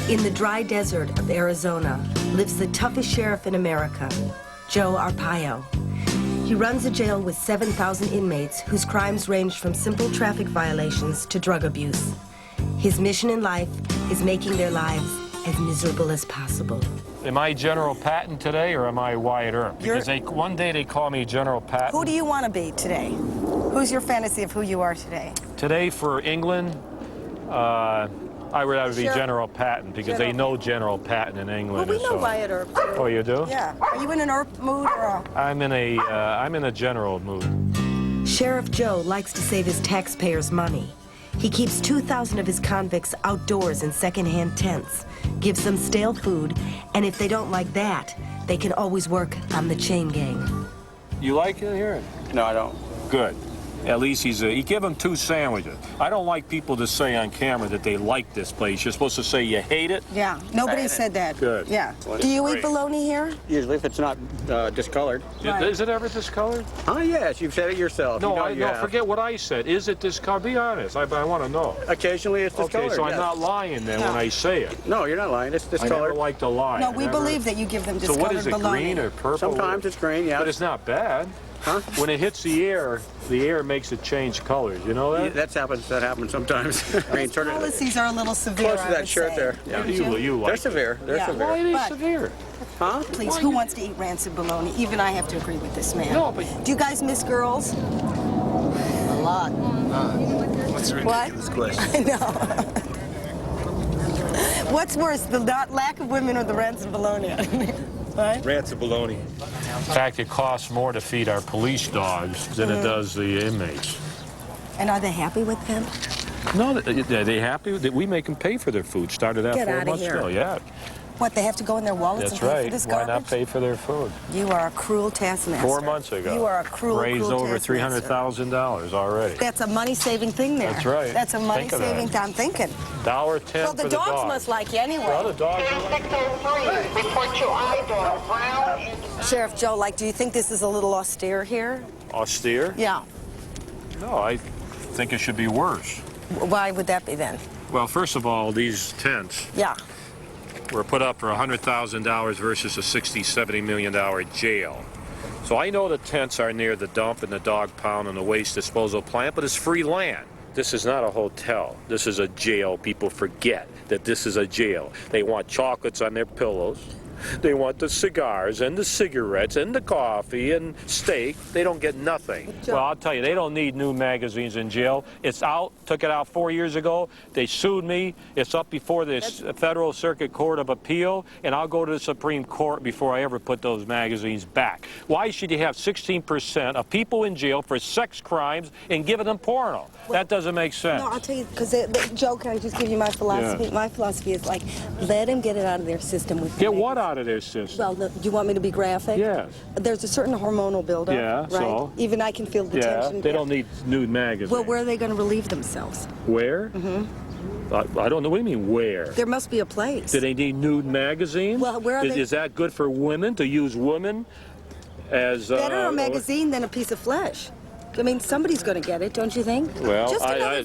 In the dry desert of Arizona lives the toughest sheriff in America, Joe Arpaio. He runs a jail with 7,000 inmates whose crimes range from simple traffic violations to drug abuse. His mission in life is making their lives as miserable as possible. Am I General Patton today, or am I Wyatt Earp? Because one day they call me General Patton. Who do you want to be today? Who's your fantasy of who you are today? Today for England, I would be General Patton, because they know General Patton in England. Well, we know Wyatt Earp, too. Oh, you do? Yeah. Are you in an Earp mood or a... I'm in a general mood. Sheriff Joe likes to save his taxpayers' money. He keeps 2,000 of his convicts outdoors in second-hand tents, gives them stale food, and if they don't like that, they can always work on the chain gang. You like it here? No, I don't. Good. At least he give them 2 sandwiches. I don't like people to say on camera that they like this place. You're supposed to say you hate it. Yeah, nobody said that. Good. Yeah. Do you eat bologna here? Usually, if it's not discolored. Right. Is it ever discolored? Oh, yes, you've said it yourself. No, you know no, forget what I said. Is it discolored? Be honest. I want to know. Occasionally, it's discolored. Okay, so yes. I'm not lying then when I say it. No, you're not lying. It's I discolored. never like to lie. No, we believe that you give them discolored bologna. So what is it, bologna. green or purple? Sometimes it's green, yeah. But it's not bad. Huh? When it hits the air makes it change colors. You know that? Yeah, that happens sometimes. I mean, His policies are a little severe, close to that shirt there. Yeah. You like They're it. severe. They're severe. Why are they But- severe? Huh? Please, who wants to eat rancid bologna? Even I have to agree with this man. No, but... Do you guys miss girls? A lot. What's a ridiculous question? I know. What's worse, the lack of women or the rancid bologna? Right? Rancid bologna. In fact, it costs more to feed our police dogs than it does the inmates. And are they happy with them? No, are they happy? We make them pay for their food. Started out Get 4 outta months here. ago. Yeah, What, they have to go in their wallets that's and pay right. for this Why garbage? not pay for their food? You are a cruel taskmaster. 4 months ago. You are a cruel, raised cruel over taskmaster. $300,000 already. That's a money-saving thing there. That's right. That's a Think of money-saving that. thing. I'm thinking. $1.10 Well, for the the dogs dog. must like you anyway. Well, the dogs are like... 603, report to eyeball. Sheriff Joe, do you think this is a little austere here? Austere? Yeah. No, I think it should be worse. Why would that be then? Well, first of all, these tents Yeah. were put up for $100,000 versus a $60, $70 million jail. So I know the tents are near the dump and the dog pound and the waste disposal plant, but it's free land. This is not a hotel. This is a jail. People forget that this is a jail. They want chocolates on their pillows. They want the cigars and the cigarettes and the coffee and steak. They don't get nothing. Well, I'll tell you, they don't need new magazines in jail. It's out. Took it out 4 years ago. They sued me. It's up before the Federal Circuit Court of Appeal, and I'll go to the Supreme Court before I ever put those magazines back. Why should you have 16% of people in jail for sex crimes and giving them porno? That doesn't make sense. No, I'll tell you, because Joe, can I just give you my philosophy? Yeah. My philosophy is let them get it out of their system. Get what out of their system? Well, do you want me to be graphic? Yes. There's a certain hormonal buildup, Yeah, right? so? Even I can feel the Yeah, tension. they don't need nude magazines. Well, where are they going to relieve themselves? Where? Mm-hmm. I don't know. What do you mean, where? There must be a place. Do they need nude magazines? Well, where are they? Is that good for women, to use women as... Better a magazine than a piece of flesh. I mean, somebody's going to get it, don't you think? Well,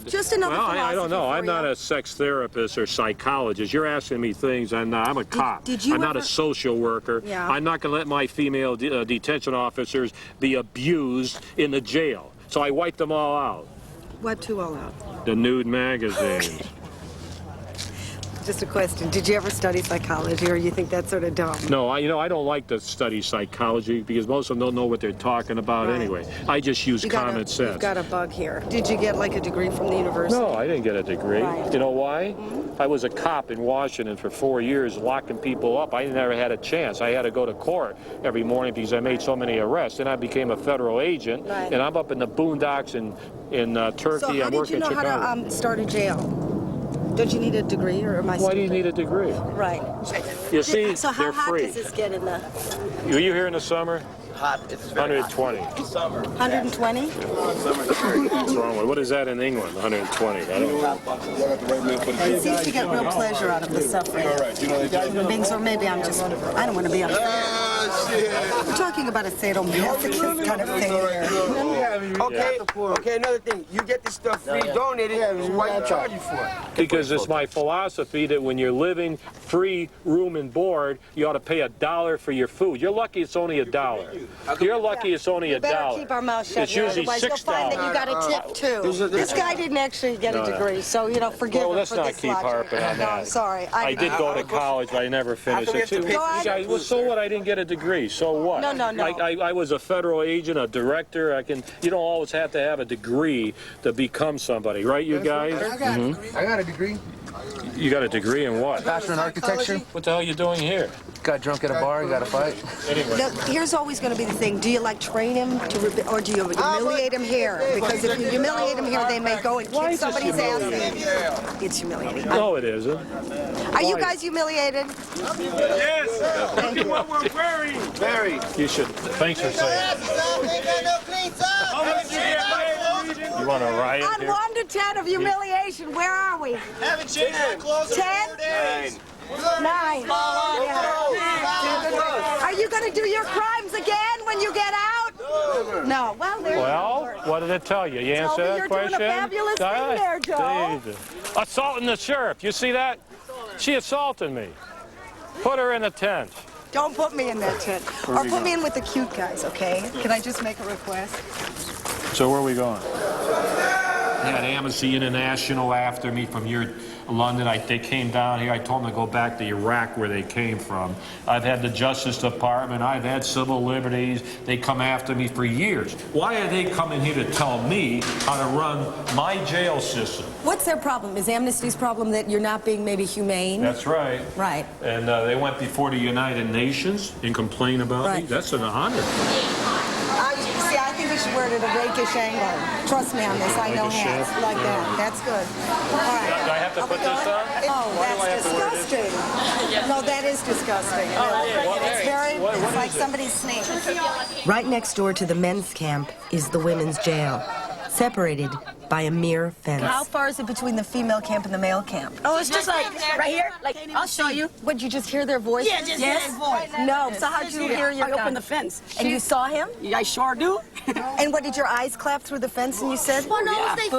just another well, I don't know. philosophy I'm for not you. a sex therapist or psychologist. You're asking me things. I'm a cop. did you I'm not a ever- social worker. Yeah. I'm not going to let my female detention officers be abused in the jail. So I wiped them all out. What two all out? The nude magazines. Just a question. Did you ever study psychology, or you think that's sort of dumb? No, I don't like to study psychology because most of them don't know what they're talking about Right. anyway. I just use common sense. You've got a bug here. Did you get like a degree from the university? No, I didn't get a degree. Right. You know why? I was a cop in Washington for 4 years, locking people up. I never had a chance. I had to go to court every morning because I made so many arrests. Then I became a federal agent, Right. and I'm up in the boondocks in Turkey. So how I'm did working you know in Chicago. how to start a jail? Don't you need a degree, or am I? Why do you stupid? need a degree? Right. You see, So how they're hot free. does this get in the Were you here in the summer? Hot. It's very 120. hot. Summer. 120? Summer's very hot. What's wrong with what is that in England? 120. I don't know. He seems to get real pleasure out of the suffering of human beings, or maybe I don't want to be on. We're talking about a sadomasochist kind of thing here. Okay, another thing. You get this stuff free donated, why you charge you for it? Because it's my philosophy that when you're living free room and board, you ought to pay $1 for your food. You're lucky it's only $1. You're lucky it's only $1. Better keep our mouth shut. It's usually otherwise you'll find that you got a tip too. This guy didn't actually get a degree, so you know, forgive Well, him let's for not this keep logic. harping on No, that. I'm sorry. I did go to college, but I never finished it. You guys, well, so what? I didn't get a degree. So what? No. I was a federal agent, a director. You don't always have to have a degree to become somebody, right, you guys? I got a degree. You got a degree in what? Bachelor in architecture. What the hell are you doing here? Got drunk at a bar, got a fight. Anyway. Now, here's always going to be the thing. Do you like train him to, or do you humiliate him here? Because if you humiliate him here, they may go and kick somebody's ass. It's humiliating. No, it isn't. Are you guys humiliated? Yes. Thank you. What we're wearing. Very. You should. Thanks for saying. You want to riot On here? 1 to 10 of humiliation, where are we? Haven't changed our clothes in 10? 4 days. 9. Are you going to do your crimes again when you get out? No. Well, there Well, what did it tell you? You Tell me answer that you're doing a question? fabulous thing there, Joe. Jesus. Assaulting the sheriff. You see that? She assaulted me. Put her in a tent. Don't put me in that tent. Or put me in with the cute guys, okay? Can I just make a request? So where are we going? I had Amnesty International after me from London. They came down here. I told them to go back to Iraq where they came from. I've had the Justice Department. I've had civil liberties. They come after me for years. Why are they coming here to tell me how to run my jail system? What's their problem? Is Amnesty's problem that you're not being maybe humane? That's right. Right. And they went before the United Nations and complained about me. Right. That's an honor. See, I think we should wear it at a rakish angle. Trust me on this. I know hats like that. That's good. All right. Do I have to put this on? Oh, that's disgusting. No, that is disgusting. It's very, it's like somebody's snake. Right next door to the men's camp is the women's jail, separated by a mere fence. How far is it between the female camp and the male camp? Oh, it's just like right here. Like I'll show you. Would you just hear their voice? Yeah, just hear his voice. No. So how'd you hear your I opened the fence. And you saw him? Yeah, I sure do. And what, did your eyes clap through the fence and you said? Oh, no, yeah. they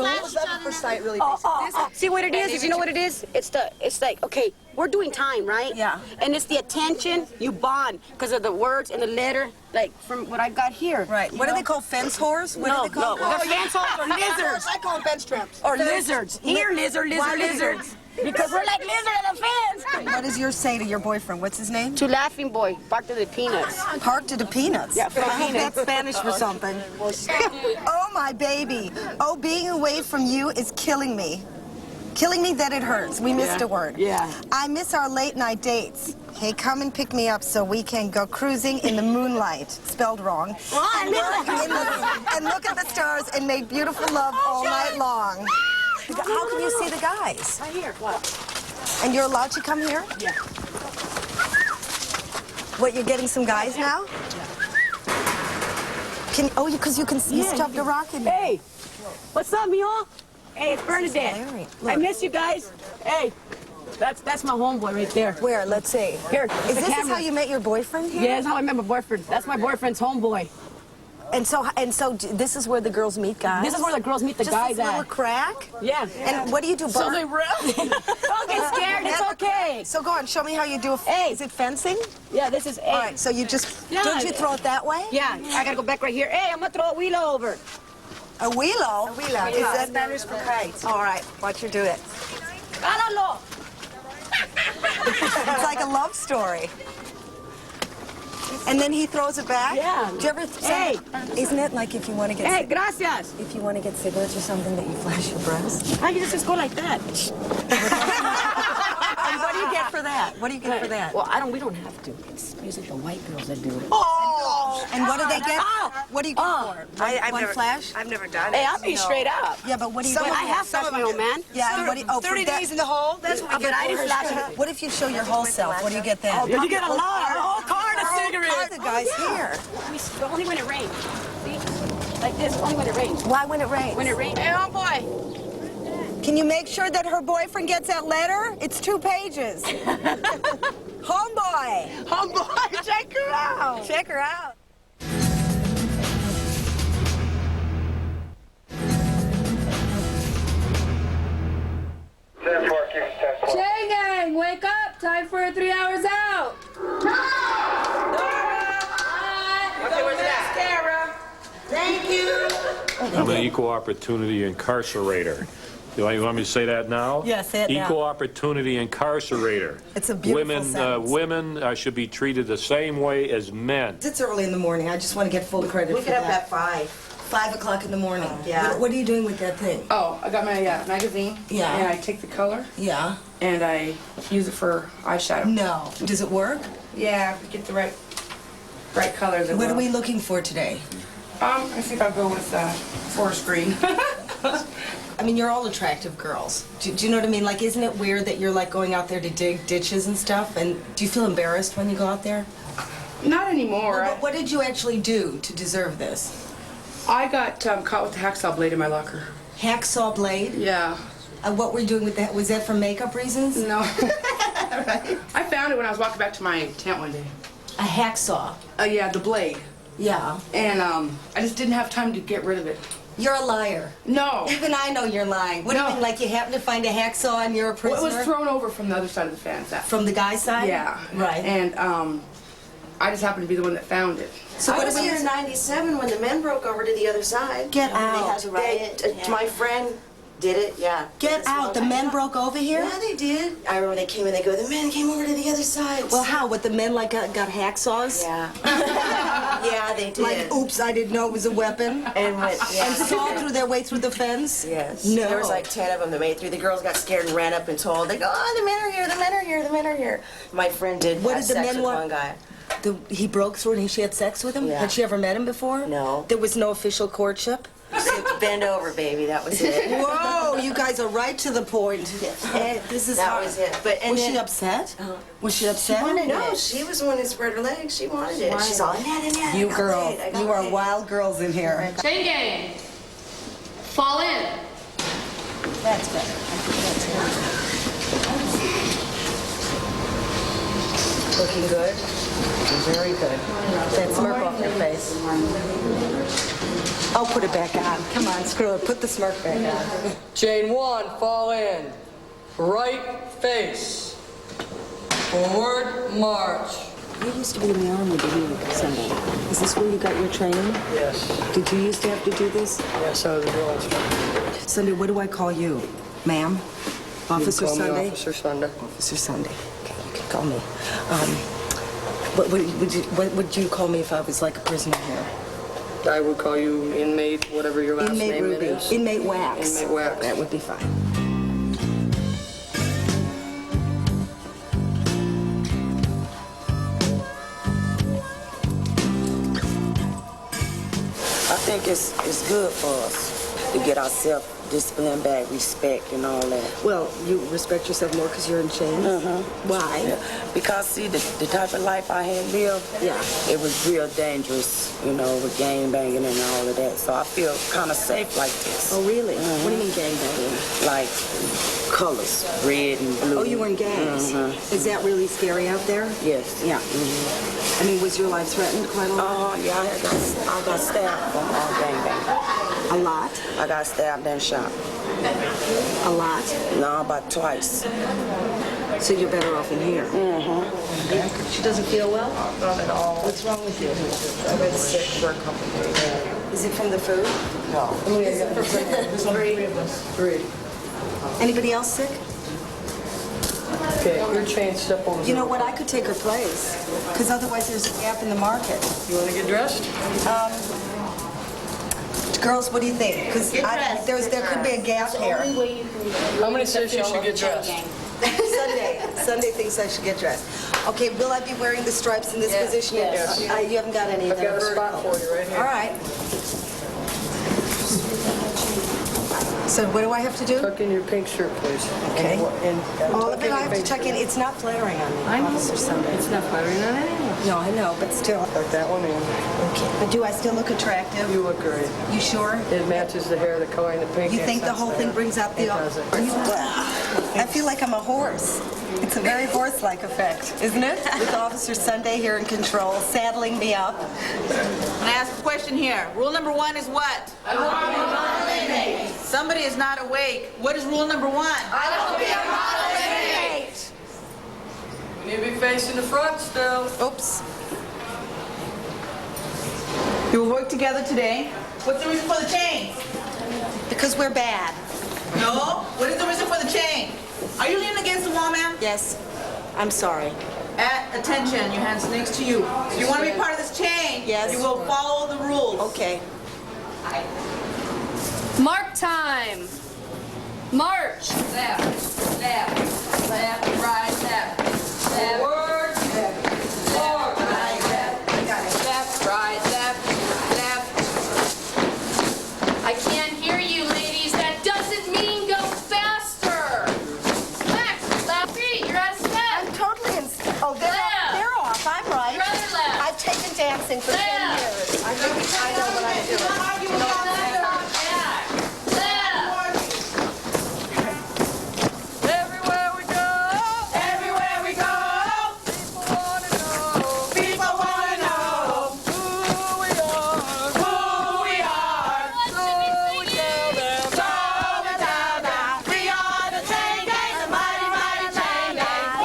See what it is? You know what it is? It's like, okay, we're doing time, right? Yeah. And it's the attention you bond because of the words and the letter, like from what I've got here. Right. What do they call fence whores? What do they call the fence holes are lizards. I call them bench traps. Or lizards. Here, lizards. Because we're like lizard at a fence. What does yours say to your boyfriend? What's his name? To Laughing Boy, Park to the Peanuts. Park to the peanuts. Yeah, for the I hope peanuts. that's Spanish for something. Oh, my baby. Oh, being away from you is killing me. Killing me that it hurts. We missed a word. Yeah. I miss our late night dates. Hey, come and pick me up so we can go cruising in the moonlight. Spelled wrong. And look at the stars and make beautiful love all night long. How can you see the guys? Right here. What? And you're allowed to come here? Yeah. What, you're getting some guys now? Because you can see stuff to rock in. Hey, what's up, y'all? Hey, it's Bernadette. I miss you guys. Hey, that's my homeboy right there. Where? Let's see. Here, Is this how you met your boyfriend here? Yeah, that's how I met my boyfriend. That's my boyfriend's homeboy. And so this is where the girls meet guys? This is where the girls meet the Just guys this little at. crack? Yeah. And what do you do, So bark? they really don't get scared. It's okay. So go on, show me how you do. Hey. Is it fencing? Yeah, this is. All right. So you just Yeah. don't you throw it that way? Yeah, I gotta go back right here. Hey, I'm gonna throw a wheeler over. A wheelo. Is that Spanish for kites? All right. Watch you do it. Cálalo. It's like a love story. And then he throws it back? Yeah. Do you ever Hey. Isn't it like if you want to get Hey, gracias. if you want to get cigarettes or something that you flash your breast? I can just go like that. And what do you get for that? What do you get for that? Well, we don't have to. It's usually the white girls that do it. Oh! And what do they get? What do you get Oh. for it? One flash? I've never done Hey, I'll be straight up. Yeah, but what do you But get? I have flashed my old man. Yeah, and what do you, 30 days in the hole? That's what we But get. I didn't flash it. What if you show your whole self? What do you get then? You get a lot. A whole card of Are cigarettes. the guys here? Only when it rains. See? Like this, only when it rains. Why when it rains? When it rains. Hey, homeboy. Can you make sure that her boyfriend gets that letter? It's 2 pages. Homeboy. Homeboy, check her out. Check her out. Chain gang, wake up! Time for 3 hours out. Thank you. I'm an equal opportunity incarcerator. You want me to say that now? Yeah, say it now. Equal opportunity incarcerator. It's a beautiful sentence. Women should be treated the same way as men. It's early in the morning. I just want to get full credit We for get up that. at 5. 5 o'clock in the morning. Yeah. What are you doing with that thing? Oh, I got my magazine. Yeah. And I take the color Yeah. and I use it for eyeshadow. No. Does it work? Yeah, if we get the right colors. What are we looking for today? I think I'll go with forest green. I mean, you're all attractive girls. Do you know what I mean? Like, isn't it weird that you're like going out there to dig ditches and stuff? And do you feel embarrassed when you go out there? Not anymore. What did you actually do to deserve this? I got caught with a hacksaw blade in my locker. Hacksaw blade? Yeah. What were you doing with that? Was that for makeup reasons? No. I found it when I was walking back to my tent one day. A hacksaw? Yeah, the blade. Yeah. And I just didn't have time to get rid of it. You're a liar. No. Even I know you're lying. What do you No. mean, like you happen to find a hacksaw and you're a prisoner? Well, it was thrown over from the other side of the fence. From the guy's side? Yeah. Right. And I just happened to be the one that found it. So I what was do we here in '97 when the men broke over to the other side. Get They out. had to riot. My friend did it, yeah. Get This out. The one. men broke over here? Yeah, they did. I remember they came and they go, the men came over to the other side. Well, how? What, the men like got hacksaws? Yeah. Yeah, they did. Like, oops, I didn't know it was a weapon? And went, yeah. And sawed through their way through the fence? Yes. No. There was like 10 of them that made it through. The girls got scared and ran up and told. They go, oh, the men are here, the men are here, the men are here. My friend did What have did the sex men with want? one guy. He broke through and she had sex with him? Yeah. Had she ever met him before? No. There was no official courtship? Bend over, baby. That was it. Whoa, you guys are right to the point. And this is That hard. was it. But, and Was then, she upset? Was she upset? No, she was the one who spread her legs. She wanted it. She's all, yeah. You girls, you are wild girls in here. Chain gang. Fall in. That's better. I think that's good. Looking good? Very good. That smirk off your face. I'll put it back on. Come on, screw it. Put the smirk back on. Chain 1, fall in. Right face. Forward march. You used to be in the army, didn't you, Sunday? Is this where you got your training? Yes. Did you used to have to do this? Yes, I was a drill instructor. Sunday, what do I call you? Ma'am? Officer You can call me Sunday? Officer Sunday. Officer Sunday. Okay, you can call me. What would you call me if I was like a prisoner here? I would call you inmate, whatever your last Inmate name Ruby. is. Inmate Wax. Inmate Wax. That would be fine. I think it's good for us to get ourselves discipline back, respect, and all that. Well, you respect yourself more because you're in chains? Why? Yeah. Because, see, the type of life I had lived, Yeah. it was real dangerous, with gang banging and all of that. So I feel kind of safe like this. Oh, really? What do you mean gangbanging? Like colors, red and blue. Oh, you were in gangs? Is that really scary out there? Yes. Yeah. I mean, was your life threatened quite a lot? Yeah, I got stabbed from gang banging. A lot? I got stabbed and shot. A lot? No, about twice. So you're better off in here? She doesn't feel well? Not at all. What's wrong with you? I've been sick for a couple of days. Is it from the food? No. Three. Anybody else sick? Okay, your chain, step over. You know what? I could take her place. Because otherwise there's a gap in the market. You want to get dressed? Girls, what do you think? Because there could be a gap here. How many says you should get dressed? Sunday thinks I should get dressed. Okay, will I be wearing the stripes in this position? Yes. You haven't got any. I've got a spot for you right here. All right. So what do I have to do? Tuck in your pink shirt, please. Okay. And All of it I have to pink tuck in. shirt. It's not flattering on me, I know. Officer Sunday. It's not flattering on anyone. No, I know, but still. Tuck that one in. Okay. But do I still look attractive? You look great. You sure? It matches the hair, the color, and the pink. You think the whole thing brings out the... It does it. I feel like I'm a horse. It's a very horse-like effect, isn't it? With Officer Sunday here in control, saddling me up. Can I ask a question here? Rule number 1 is what? Somebody is not awake. What is rule number 1? I don't be a model inmate. You need to be facing the front still. Oops. You will work together today. What's the reason for the chain? Because we're bad. No. What is the reason for the chain? Are you leaning against the wall, ma'am? Yes. I'm sorry. Attention, your hands next to you. If you want to be part of this chain, Yes. you will follow the rules. Okay. Mark time. March. Left, left, left, right, left. Left. Forward. Forward. Right, left. I got it. Left, right, left, left. I can't hear you, ladies. That doesn't mean go faster. Left, left feet. You're out of step. I'm totally in... Oh, they're off. I'm right. Your other left. I've taken dancing for 10 Left. years. I know what I'm doing. You know what I'm saying? Everywhere we go. Everywhere we go, People wanna know people want to know who we are. who we are. So we tell them. So we tell them we are the chain gang, the mighty, mighty chain gang.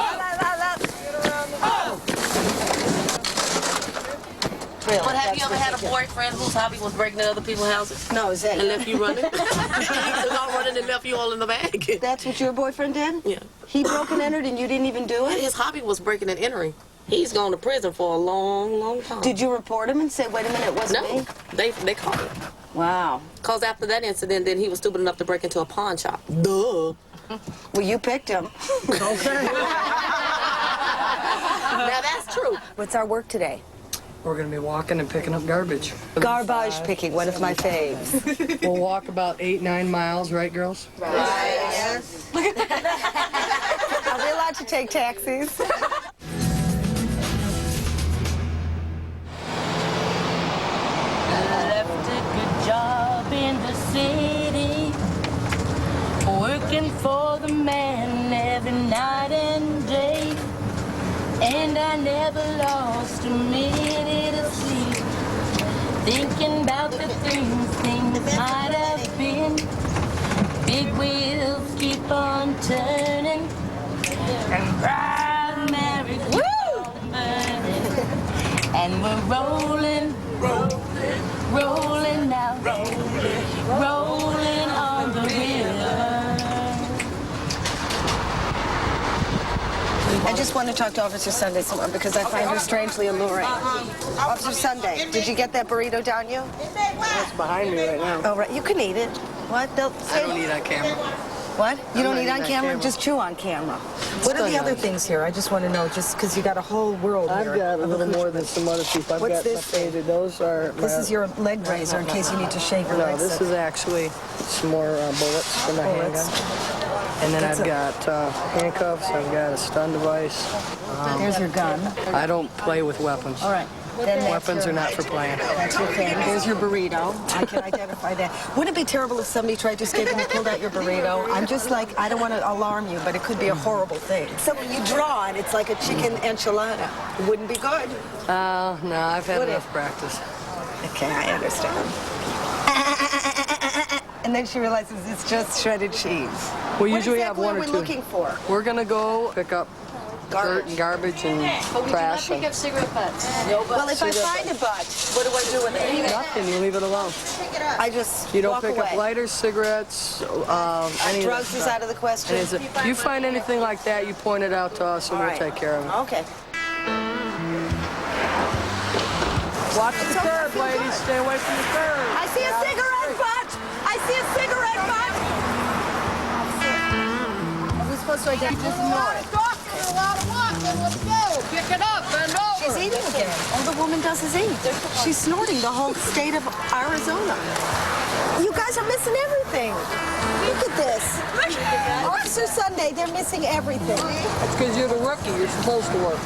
But have you ever had a boyfriend whose hobby was breaking into other people's houses No, is that and left you running? He took off running and left you all in the bag. That's what your boyfriend did? Yeah. He broke and entered and you didn't even do it? His hobby was breaking and entering. He's gone to prison for a long, long time. Did you report him and say, wait a minute, it wasn't No, me? they caught him. Wow. Because after that incident, then he was stupid enough to break into a pawn shop. Duh. Well, you picked him. Okay. Now that's true. What's our work today? We're gonna be walking and picking up garbage. Garbage picking, one of my faves. We'll walk about 8-9 miles, right, girls? Yes. Are we allowed to take taxis? Left a good job in the city, working for the man every night and day. And I never lost a minute of sleep, thinking about the things might have been. Big wheels keep on turning, and bright Maricopa burning. And we're rolling, rolling now, rolling on the river. I just want to talk to Officer Sunday some more because I find her strangely alluring. Officer Sunday, did you get that burrito down you? It's behind me right now. Oh, right. You can eat it. What? I don't eat on camera. What? You don't not eat on eating on camera? camera. Just chew on camera. What are the Still other nice. things here? I just want to know, just because you got a whole world I've here. got a little more than some other people. I've What's got this thing? faded. Those are. This is your leg razor in case you need to shave your No, legs. this is actually some more bullets for my Bullets. handgun. And then I've got handcuffs. I've got a stun device. There's your gun. I don't play with weapons. All right. Then that's Weapons your- are not for playing. That's your thing. There's your burrito. I can identify that. Wouldn't it be terrible if somebody tried to escape and you pulled out your burrito? I'm just like, I don't want to alarm you, but it could be a horrible thing. So when you draw it, it's like a chicken enchilada. It wouldn't be good. No, I've had Would it? enough practice. Okay, I understand. And then she realizes it's just shredded cheese. We What usually have exactly one are or we two. looking for? We're gonna go pick up dirt and garbage and But we do not trash. pick up cigarette butts. Well, if I find a butt, what do I do with it? Nothing. You leave it alone. I just You don't walk pick away. up lighters, cigarettes, any of that Drugs is stuff. out of the question. And if you find anything like that, you point it out to us and All we'll right. take care of it. Okay. Watch the curb, ladies. Stay away from the curb. I see a cigarette butt! I see a cigarette butt! We're supposed to identify. Just ignore it. Let's go. Pick it up. Bend over. She's eating again. All the woman does is eat. She's snorting the whole state of Arizona. You guys are missing everything. Look at this. Officer Sunday, they're missing everything. That's because you're the rookie. You're supposed to work.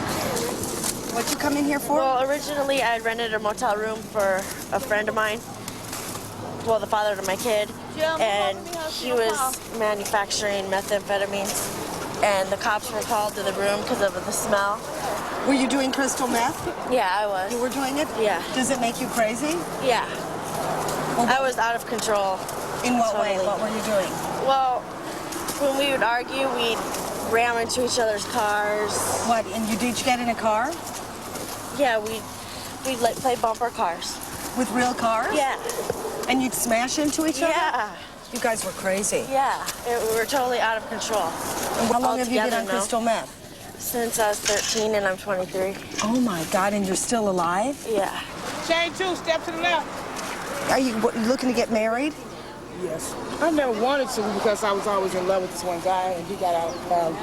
What you come in here for? Well, originally I had rented a motel room for a friend of mine. Well, the father of my kid. And he was manufacturing methamphetamines. And the cops were called to the room because of the smell. Were you doing crystal meth? Yeah, I was. You were doing it? Yeah. Does it make you crazy? Yeah. Well, I was out of control. In what totally. way? What were you doing? Well, when we would argue, we'd ram into each other's cars. What, and did you get in a car? Yeah, we'd like play bumper cars. With real cars? Yeah. And you'd smash into each other? Yeah. You guys were crazy. Yeah, we were totally out of control. And how long have you been on crystal meth? Since I was 13 and I'm 23. Oh my God, and you're still alive? Yeah. Chain 2, step to the left. Are you looking to get married? Yes. I never wanted to because I was always in love with this one guy, and he got out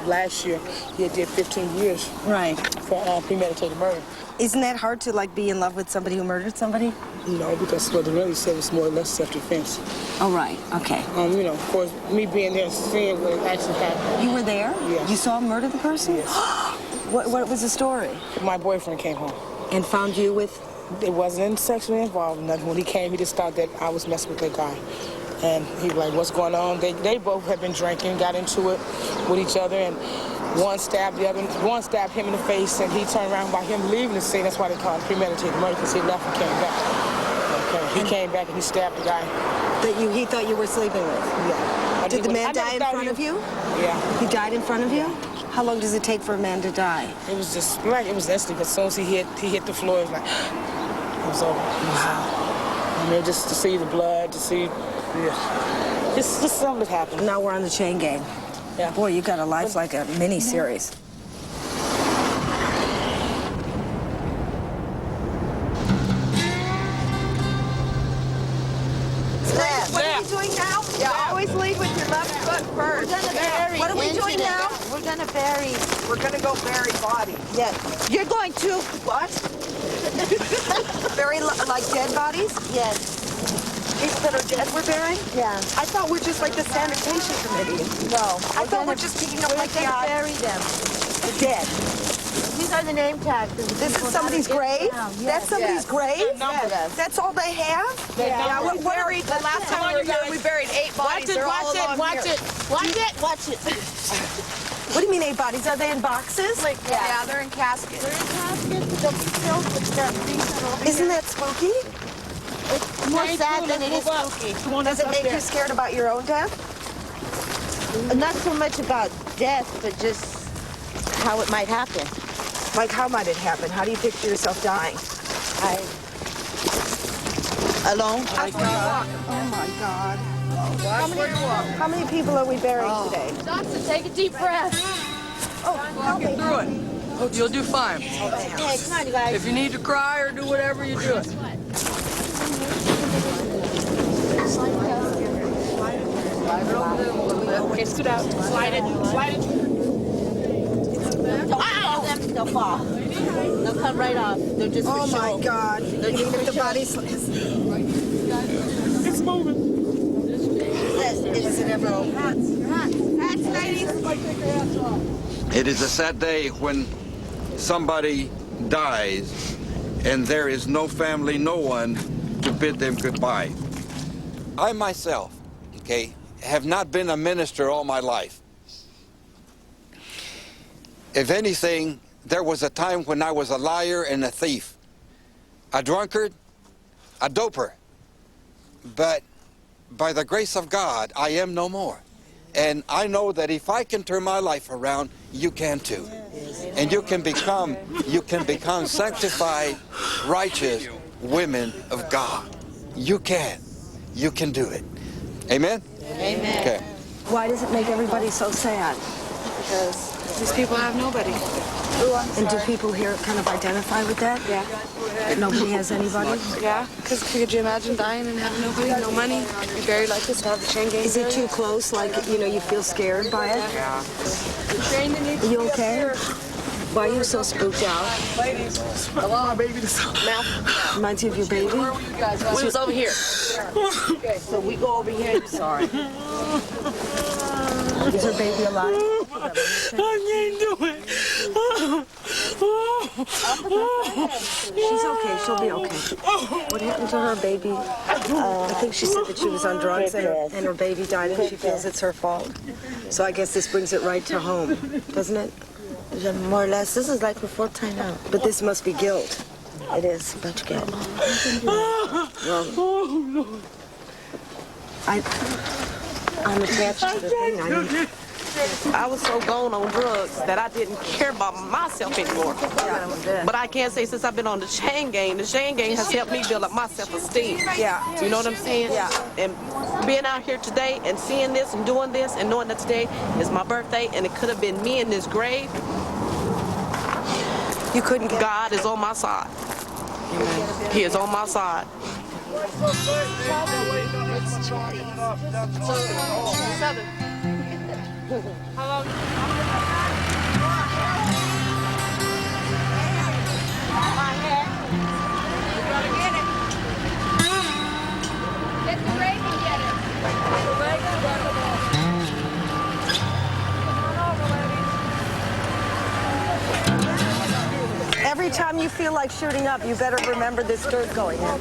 last year. He did 15 years. Right. For premeditated murder. Isn't that hard to like be in love with somebody who murdered somebody? No, because what they really said was more or less self-defense. Oh, right. Okay. You know, of course, me being there and seeing what actually happened. You were there? Yes. You saw him murder the person? Yes. What was the story? My boyfriend came home. And found you with? It wasn't sexually involved or nothing. When he came, he just thought that I was messing with that guy. And he was like, what's going on? They both had been drinking, got into it with each other, and one stabbed the other. One stabbed him in the face, and he turned around by him leaving the scene. That's why they call it premeditated murder, because he left and came back. Okay. He came back and he stabbed the guy. That he thought you were sleeping with? Yeah. Did the man die in front of you? Yeah. He died in front of you? How long does it take for a man to die? It was just like, it was instant, because as soon as he hit the floor, it was like, it was over. I mean, just to see the blood, to see, yeah. Just something happened. Now we're on the chain gang. Yeah. Boy, you got a life like a mini-series. What are we doing now? Yeah, always lead with your left foot first. What are we doing now? We're gonna bury. We're gonna go bury bodies. Yes. You're going to what? Bury like dead bodies? Yes. People that are dead we're burying? Yeah. I thought we're just like the sanitation committee. No. I thought we're just picking up like the odds. Bury them. The dead. These are the name tags. This is somebody's grave? Yes. That's somebody's grave? Yes. That's all they have? Yeah. We buried, the last time we were here, we buried 8 bodies. They're all along here. Watch it. What do you mean 8 bodies? Are they in boxes? Yeah, they're in caskets. They're in caskets. They'll be filled with their things over Isn't that spooky? It's more sad than it is spooky. Does it make you scared about your own death? Not so much about death, but just how it might happen. Like, how might it happen? How do you picture yourself dying? Alone? Oh, my God. How many people are we burying today? Doctor, take a deep breath. Oh, help me. Through it. You'll do fine. Hey, come on, you guys. If you need to cry or do whatever, you do it. Okay, scoot out. Slide it. Slide it. Wow! They'll fall. They'll come right off. They're just for Oh, show. my God. They're just for The show. body's... It's moving. Is it ever over? Hats, ladies. It is a sad day when somebody dies and there is no family, no one to bid them goodbye. I myself, have not been a minister all my life. If anything, there was a time when I was a liar and a thief, a drunkard, a doper. But by the grace of God, I am no more. And I know that if I can turn my life around, you can too. And you can become sanctified, righteous women of God. You can do it. Amen? Amen. Okay. Why does it make everybody so sad? Because these people have nobody. And do people here kind of identify with that? Yeah. That nobody has anybody? Yeah, because could you imagine dying and having nobody, no money, be buried like this, have the chain gang? Is it too close, like, you feel scared by it? Yeah. Are you okay? Why are you so spooked out? Ladies, allow baby to Mouth. Reminds you of your baby? Where were you guys? We was over here. Okay, so we go over here. Sorry. Is her baby alive? I can't do it. She's okay. She'll be okay. What happened to her baby? I think she said that she was on drugs and her baby died and she feels it's her fault. So I guess this brings it right to home, doesn't it? More or less. This is like the fourth time out. But this must be guilt. It is much guilt. Well, I'm attached to the thing. I was so gone on drugs that I didn't care about myself anymore. But I can say since I've been on the chain gang has helped me build up my self-esteem. Yeah. You know what I'm saying? Yeah. And being out here today and seeing this and doing this and knowing that today is my birthday and it could have been me in this grave, You couldn't get... God is on my side. He is on my side. How long? Get the brake and get it. Every time you feel like shooting up, you better remember this dirt going in.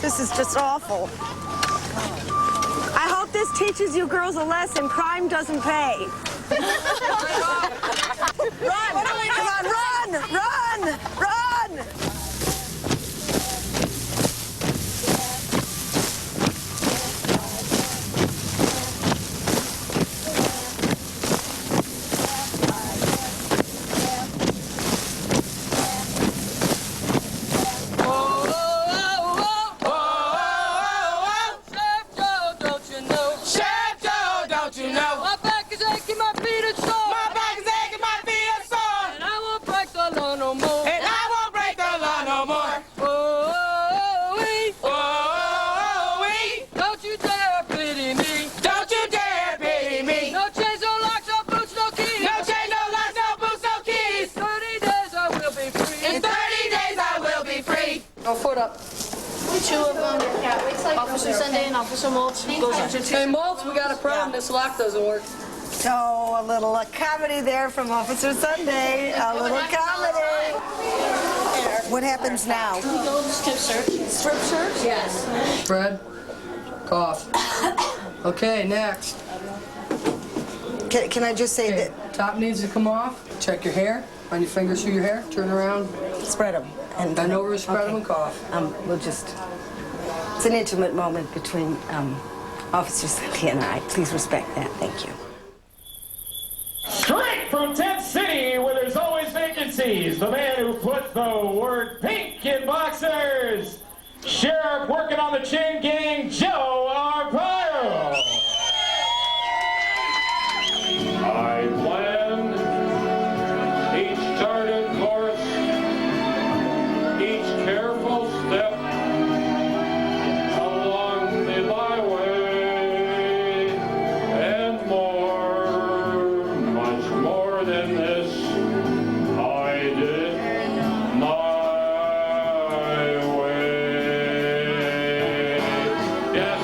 This is just awful. I hope this teaches you girls a lesson. Crime doesn't pay. Run! Come on, run! Run! Run! Foot up. Two of them. Officer Sunday and Officer Maltz goes into two. Hey, Maltz, we got a problem. This lock doesn't work. So a little comedy there from Officer Sunday. A little comedy. What happens now? We go to strip search. Strip search? Yes. Fred, cough. Okay, next. Can I just say Okay, top needs to come off. Check your hair. Run your fingers through your hair. Turn around. Spread them. And bend over, spread them, and cough. We'll just... It's an intimate moment between Officer Sunday and I. Please respect that. Thank you. Straight from Tent City, where there's always vacancies, the man who put the word pink in boxers, Sheriff working on the chain gang, Joe Arpaio. I planned each charted course, each careful step along the byway, and more, much more than this, I did my way. Yes,